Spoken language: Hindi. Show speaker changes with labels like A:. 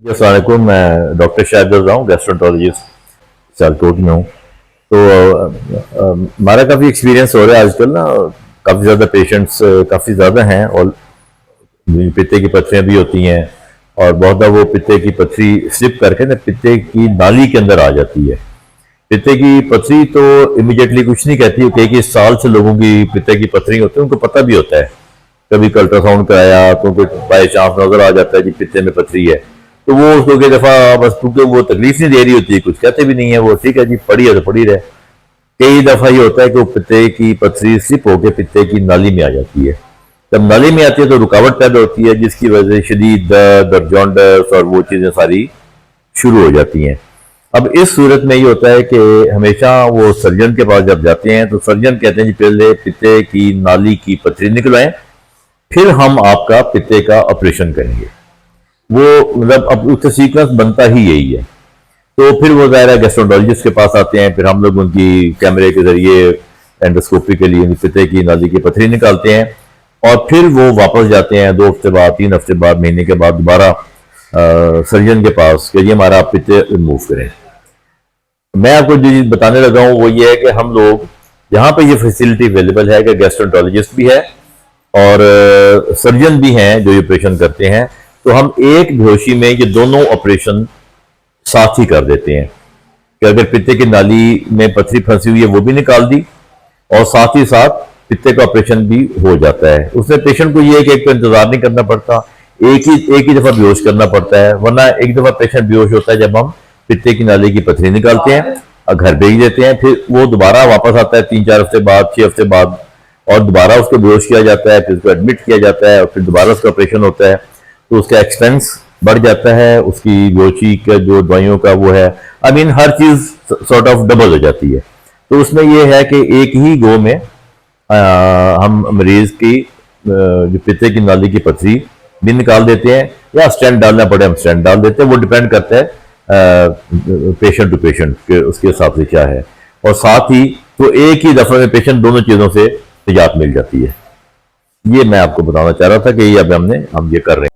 A: जी अस्सलाम वालेकुम। मैं डॉक्टर शाहिद रज़ा हूँ, गैस्ट्रोएंटरोलॉजिस्ट सियालकोट में हूँ। तो हमारा काफ़ी एक्सपीरियंस हो रहा है आजकल ना। काफ़ी ज़्यादा पेशेंट्स काफ़ी ज़्यादा हैं और पित्ते की पथरियाँ भी होती हैं और बहुत बार वो पित्ते की पथरी स्लिप करके ना पित्ते की नाली के अंदर आ जाती है। पित्ते की पथरी तो इमीडिएटली कुछ नहीं कहती, कई साल से लोगों की पित्ते की पथरी होती है, उनको पता भी होता है। कभी अल्ट्रासाउंड कराया तो उनको बाई चांस नजर आ जाता है कि पित्ते में पथरी है, तो वो उसको कई दफा बस क्योंकि वो तकलीफ नहीं दे रही होती, कुछ कहते भी नहीं है, वो ठीक है जी पड़ी है तो पड़ी रहे। कई दफा ये होता है कि वो पित्ते की पथरी स्लिप होकर पित्ते की नाली में आ जाती है। जब नाली में आती है तो रुकावट पैदा होती है, जिसकी वजह से शदीद दर्द और जॉन्डस और वो चीजें सारी शुरू हो जाती हैं। अब इस सूरत में ये होता है कि हमेशा वो सर्जन के पास जब जाते हैं तो सर्जन कहते हैं जी पहले पित्ते की नाली की पथरी निकलवाएं, फिर हम आपका पित्ते का ऑपरेशन करेंगे। वो मतलब अब उसका सीक्वेंस बनता ही यही है। तो फिर वो ज़ाहिर है गैस्ट्रोएंटरोलॉजिस्ट के पास आते हैं, फिर हम लोग उनकी कैमरे के जरिए एंडोस्कोपी के लिए पित्ते की नाली की पथरी निकालते हैं और फिर वो वापस जाते हैं 2 हफ्ते बाद, 3 हफ्ते बाद, महीने के बाद दोबारा सर्जन के पास कि ये हमारा पित्ते रिमूव करें। मैं आपको जो चीज बताने लगा हूँ वो ये है कि हम लोग यहाँ पे ये फैसिलिटी अवेलेबल है कि गैस्ट्रोएंटरोलॉजिस्ट भी है और सर्जन भी हैं जो ये ऑपरेशन करते हैं। तो हम एक बेहोशी में ये दोनों ऑपरेशन साथ ही कर देते हैं कि अगर पित्ते की नाली में पथरी फंसी हुई है वो भी निकाल दी और साथ ही साथ पित्ते का ऑपरेशन भी हो जाता है। उसमें पेशेंट को ये है कि एक तो इंतजार नहीं करना पड़ता, एक ही दफा बेहोश करना पड़ता है, वरना एक दफा पेशेंट बेहोश होता है जब हम पित्ते की नाली की पथरी निकालते हैं और घर भेज देते हैं, फिर वो दोबारा वापस आता है 3-4 हफ्ते बाद, 6 हफ्ते बाद और दोबारा उसको बेहोश किया जाता है, फिर उसको एडमिट किया जाता है और फिर दोबारा उसका ऑपरेशन होता है। तो उसका एक्सपेंस बढ़ जाता है, उसकी बेहोशी का जो दवाइयों का वो है, आई मीन हर चीज सॉर्ट ऑफ डबल हो जाती है। तो उसमें यह है कि एक ही गो में हम मरीज की जो पित्ते की नाली की पथरी भी निकाल देते हैं या स्टेंट डालना पड़े हम स्टेंट डाल देते हैं, वो डिपेंड करता है पेशेंट टू पेशेंट के उसके हिसाब से क्या है। और साथ ही तो एक ही दफे में पेशेंट दोनों चीजों से निजात मिल जाती है। ये मैं आपको बताना चाह रहा था कि ये अब हम ये कर रहे हैं।